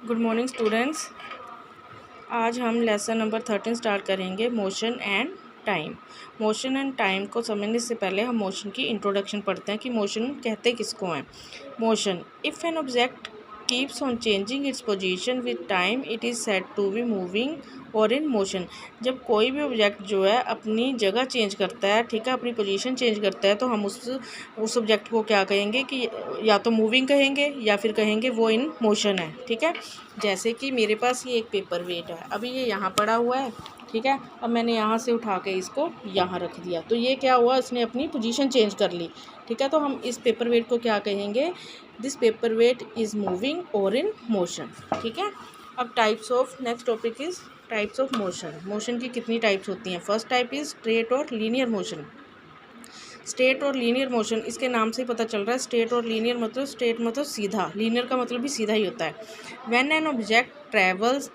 Good morning students. आज हम lesson number 13 start करेंगे, motion and time. Motion and time को समझने से पहले हम मोशन की इंट्रोडक्शन पढ़ते हैं कि मोशन कहते किसको हैं। Motion, if an object keeps on changing its position with time it is said to be moving or in motion. जब कोई भी ऑब्जेक्ट जो है अपनी जगह चेंज करता है, ठीक है, अपनी पोजीशन चेंज करता है, तो हम उस ऑब्जेक्ट को क्या कहेंगे कि या तो मूविंग कहेंगे या फिर कहेंगे वो इन मोशन है। ठीक है, जैसे कि मेरे पास ये एक पेपर वेट है, अभी ये यहाँ पड़ा हुआ है, ठीक है, अब मैंने यहाँ से उठा के इसको यहाँ रख दिया, तो ये क्या हुआ, इसने अपनी पोजीशन चेंज कर ली। ठीक है, तो हम इस पेपर वेट को क्या कहेंगे, this paperweight is moving or in motion. ठीक है, अब types of, next topic is types of motion. Motion की कितनी टाइप्स होती हैं। First type is straight or linear motion. Straight or linear motion, इसके नाम से ही पता चल रहा है, स्ट्रेट और लीनियर मतलब, स्ट्रेट मतलब सीधा, लीनियर का मतलब भी सीधा ही होता है। When an object travels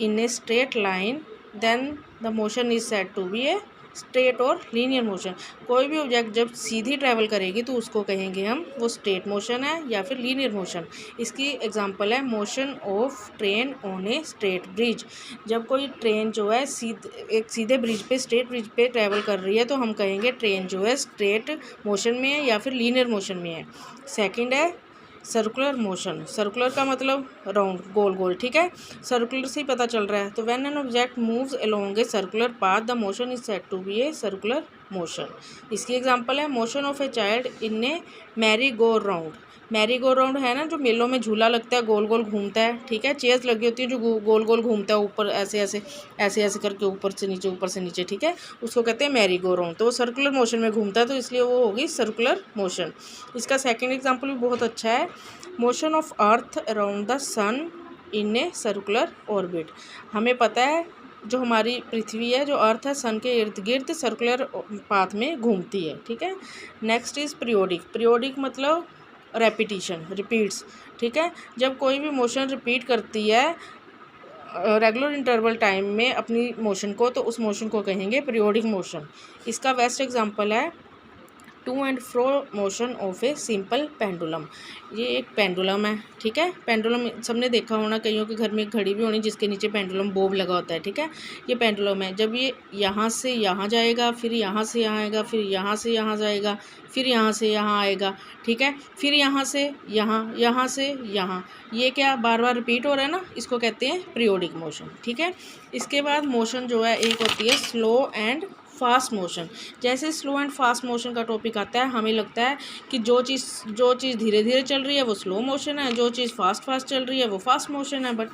in a straight line then the motion is said to be a straight or linear motion. कोई भी ऑब्जेक्ट जब सीधी ट्रैवल करेगी तो उसको कहेंगे हम वो स्ट्रेट मोशन है या फिर लीनियर मोशन। इसकी एग्जांपल है motion of train on a straight bridge. जब कोई ट्रेन जो है एक सीधे ब्रिज पे, स्ट्रेट ब्रिज पे ट्रैवल कर रही है, तो हम कहेंगे ट्रेन जो है स्ट्रेट मोशन में है या फिर लीनियर मोशन में है। सेकेंड है सर्कुलर मोशन। सर्कुलर का मतलब राउंड, गोल गोल। ठीक है, सर्कुलर से ही पता चल रहा है। तो when an object moves along a circular path the motion is said to be a circular motion. इसकी एग्जांपल है motion of a child in a merry go round. Merry go round है ना, जो मेलों में झूला लगता है, गोल गोल घूमता है। ठीक है, चेयर्स लगी होती है जो गोल गोल घूमता है, ऊपर ऐसे ऐसे ऐसे ऐसे करके, ऊपर से नीचे ऊपर से नीचे। ठीक है, उसको कहते हैं मैरी गो राउंड। तो वो सर्कुलर मोशन में घूमता है, तो इसलिए वो होगी सर्कुलर मोशन। इसका सेकेंड एग्जाम्पल भी बहुत अच्छा है, motion of earth around the sun in a circular orbit. हमें पता है जो हमारी पृथ्वी है, जो अर्थ है, सन के इर्द गिर्द सर्कुलर पाथ में घूमती है। ठीक है, नेक्स्ट इज़ पीरियोडिक। पीरियोडिक मतलब रेपिटिशन, रिपीट्स। ठीक है, जब कोई भी मोशन रिपीट करती है रेगुलर इंटरवल टाइम में अपनी मोशन को, तो उस मोशन को कहेंगे पीरियोडिक मोशन। इसका बेस्ट एग्जांपल है to and fro motion of a simple pendulum. ये एक पेंडुलम है। ठीक है, पेंडुलम सबने देखा होना, कईयों के घर में एक घड़ी भी होनी जिसके नीचे पेंडुलम बोब लगा होता है। ठीक है, ये पेंडुलम है। जब ये यहाँ से यहाँ जाएगा, फिर यहाँ से यहाँ आएगा, फिर यहाँ से यहाँ जाएगा, फिर यहाँ से यहाँ आएगा। ठीक है, फिर यहाँ से यहाँ, यहाँ से यहाँ, ये क्या बार बार रिपीट हो रहा है ना, इसको कहते हैं पीरियोडिक मोशन। ठीक है, इसके बाद मोशन जो है एक होती है स्लो एंड फास्ट मोशन। जैसे स्लो एंड फास्ट मोशन का टॉपिक आता है, हमें लगता है कि जो चीज़ धीरे धीरे चल रही है वो स्लो मोशन है, जो चीज़ फास्ट चल रही है वो फास्ट मोशन है, बट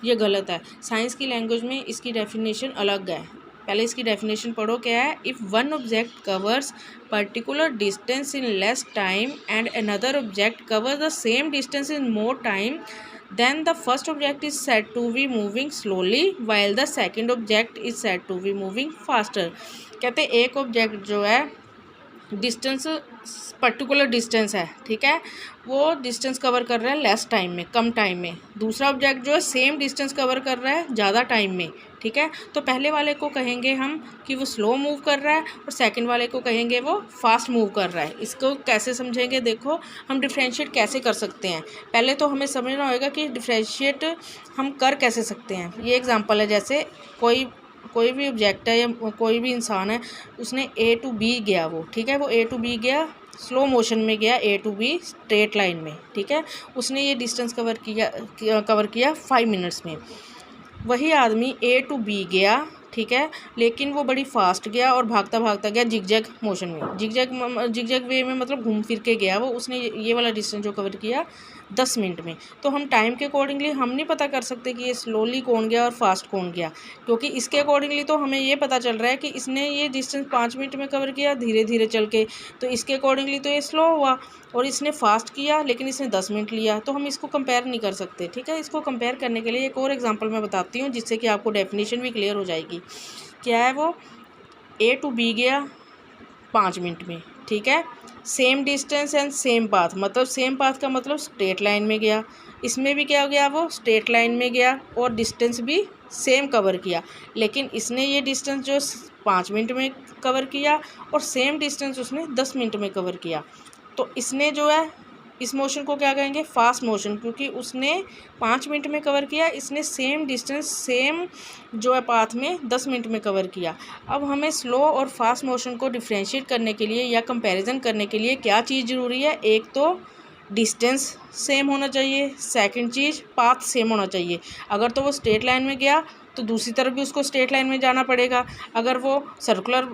ये गलत है। साइंस की लैंग्वेज में इसकी डेफिनेशन अलग है। पहले इसकी डेफिनेशन पढ़ो, क्या है। If one object covers particular distance in less time and another object covers the same distance in more time, then the first object is said to be moving slowly while the second object is said to be moving faster। कहते एक object जो है distance, particular distance है, ठीक है, वो distance cover कर रहा है लेस टाइम में, कम टाइम में। दूसरा ऑब्जेक्ट जो है सेम डिस्टेंस कवर कर रहा है ज़्यादा टाइम में। ठीक है, तो पहले वाले को कहेंगे हम कि वो स्लो मूव कर रहा है और सेकंड वाले को कहेंगे वो फास्ट मूव कर रहा है। इसको कैसे समझेंगे, देखो हम डिफ्रेंशिएट कैसे कर सकते हैं। पहले तो हमें समझना होगा कि डिफ्रेंशिएट हम कर कैसे सकते हैं। ये एग्जांपल है, जैसे कोई भी ऑब्जेक्ट है या कोई भी इंसान है, उसने ए टू बी गया वो, ठीक है, वो ए टू बी गया, स्लो मोशन में गया ए टू बी स्ट्रेट लाइन में। ठीक है, उसने ये डिस्टेंस कवर किया 5 मिनट्स में। वही आदमी ए टू बी गया, ठीक है, लेकिन वो बड़ी फास्ट गया और भागता भागता गया जिगजैग मोशन में, जिगजैग वे में, मतलब घूम फिर के गया वो। उसने ये वाला डिस्टेंस जो कवर किया 10 मिनट में। तो हम टाइम के अकॉर्डिंगली हम नहीं पता कर सकते कि ये स्लोली कौन गया और फास्ट कौन गया, क्योंकि इसके अकॉर्डिंगली तो हमें ये पता चल रहा है कि इसने ये डिस्टेंस 5 मिनट में कवर किया धीरे धीरे चल के, तो इसके अकॉर्डिंगली तो ये स्लो हुआ, और इसने फास्ट किया लेकिन इसने 10 मिनट लिया, तो हम इसको कंपेयर नहीं कर सकते। ठीक है, इसको कंपेयर करने के लिए एक और एग्जांपल मैं बताती हूँ, जिससे कि आपको डेफिनेशन भी क्लियर हो जाएगी। क्या है वो, ए टू बी गया 5 मिनट में, ठीक है, same distance and same path, मतलब सेम पाथ का मतलब स्ट्रेट लाइन में गया। इसमें भी क्या हो गया, वो स्ट्रेट लाइन में गया और डिस्टेंस भी सेम कवर किया, लेकिन इसने ये डिस्टेंस जो 5 मिनट में कवर किया और सेम डिस्टेंस उसने 10 मिनट में कवर किया। तो इसने जो है इस मोशन को क्या कहेंगे, फास्ट मोशन, क्योंकि उसने 5 मिनट में कवर किया, इसने सेम डिस्टेंस सेम जो है पाथ में 10 मिनट में कवर किया। अब हमें स्लो और फास्ट मोशन को डिफ्रेंशिएट करने के लिए या कंपैरिजन करने के लिए क्या चीज़ ज़रूरी है, एक तो डिस्टेंस सेम होना चाहिए, सेकंड चीज़ पाथ सेम होना चाहिए। अगर तो वो स्ट्रेट लाइन में गया तो दूसरी तरफ भी उसको स्ट्रेट लाइन में जाना पड़ेगा, अगर वो सर्कुलर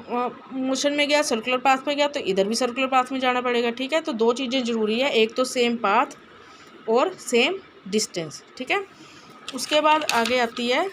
मोशन में गया, सर्कुलर पाथ पे गया, तो इधर भी सर्कुलर पाथ में जाना पड़ेगा। ठीक है, तो दो चीज़ें ज़रूरी है, एक तो सेम पाथ और सेम डिस्टेंस। ठीक है, उसके बाद आगे आती है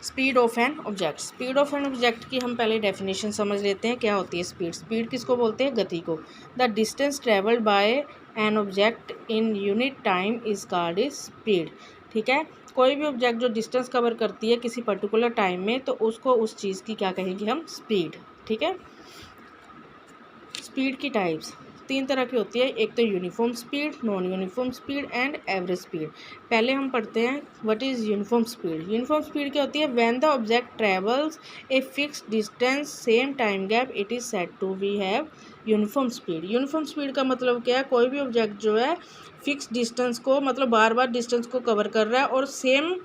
speed of an object. Speed of an object की हम पहले डेफिनेशन समझ लेते हैं, क्या होती है स्पीड। स्पीड किसको बोलते हैं, गति को। The distance travelled by an object in unit time is called is speed. ठीक है, कोई भी ऑब्जेक्ट जो डिस्टेंस कवर करती है किसी पर्टिकुलर टाइम में, तो उसको उस चीज़ की क्या कहेंगे हम, स्पीड। ठीक है, स्पीड की टाइप्स 3 तरह की होती है, एक तो uniform speed, non uniform speed and average speed. पहले हम पढ़ते हैं what is uniform speed. Uniform speed क्या होती है, when the object travels a fixed distance same time gap it is said to be have uniform speed. Uniform speed का मतलब क्या है, कोई भी ऑब्जेक्ट जो है फिक्स डिस्टेंस को, मतलब बार बार डिस्टेंस को कवर कर रहा है और सेम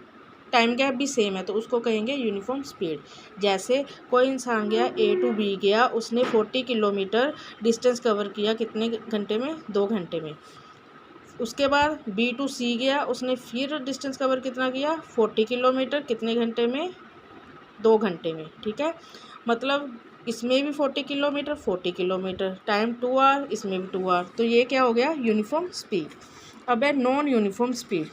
टाइम गैप भी सेम है, तो उसको कहेंगे यूनिफॉर्म स्पीड। जैसे कोई इंसान गया A to B गया, उसने 40 किलोमीटर डिस्टेंस कवर किया, कितने घंटे में, 2 घंटे में। उसके बाद B to C गया, उसने फिर डिस्टेंस कवर कितना किया, 40 किलोमीटर, कितने घंटे में, 2 घंटे में। ठीक है, मतलब इसमें भी 40 किलोमीटर 40 किलोमीटर, टाइम 2 आवर, इसमें भी 2 आवर, तो ये क्या हो गया, यूनिफॉर्म स्पीड। अब है नॉन यूनिफॉर्म स्पीड।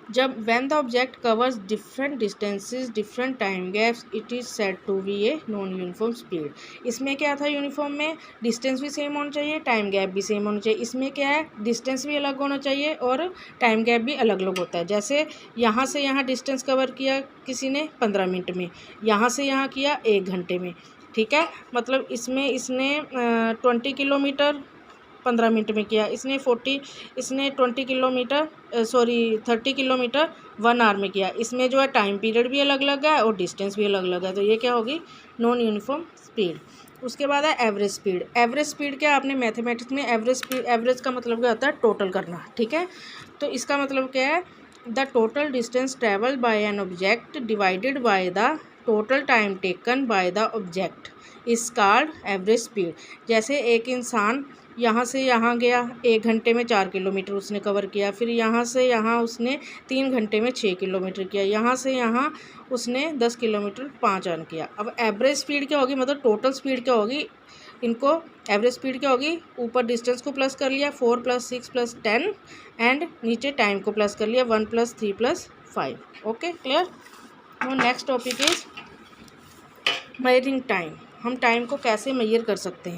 जब when the object covers different distances different time gaps it is said to be a non uniform speed. इसमें क्या था, यूनिफॉर्म में डिस्टेंस भी सेम होना चाहिए, टाइम गैप भी सेम होना चाहिए। इसमें क्या है, डिस्टेंस भी अलग होना चाहिए और टाइम गैप भी अलग अलग होता है। जैसे यहाँ से यहाँ डिस्टेंस कवर किया किसी ने 15 मिनट में, यहाँ से यहाँ किया 1 घंटे में। ठीक है, मतलब इसमें इसने 20 किलोमीटर 15 मिनट में किया, इसने 20 किलोमीटर 30 किलोमीटर 1 आवर में किया। इसमें जो है टाइम पीरियड भी अलग अलग है और डिस्टेंस भी अलग अलग है, तो ये क्या होगी, नॉन यूनिफॉर्म स्पीड। उसके बाद है एवरेज स्पीड। एवरेज स्पीड क्या, आपने मैथमेटिक्स में एवरेज का मतलब क्या होता है, टोटल करना। ठीक है, तो इसका मतलब क्या है, the total distance travelled by an object divided by the total time taken by the object is called average speed. जैसे एक इंसान यहाँ से यहाँ गया, 1 घंटे में 4 किलोमीटर उसने कवर किया, फिर यहाँ से यहाँ उसने 3 घंटे में 6 किलोमीटर किया, यहाँ से यहाँ उसने 10 किलोमीटर 5 रन किया। अब एवरेज स्पीड क्या होगी, मतलब टोटल स्पीड क्या होगी, इनको एवरेज स्पीड क्या होगी, ऊपर डिस्टेंस को प्लस कर लिया 4 + 6 + 10 एंड नीचे टाइम को प्लस कर लिया 1 + 3 + 5। Okay, clear. वो next topic is measuring time. हम टाइम को कैसे मेजर कर सकते हैं।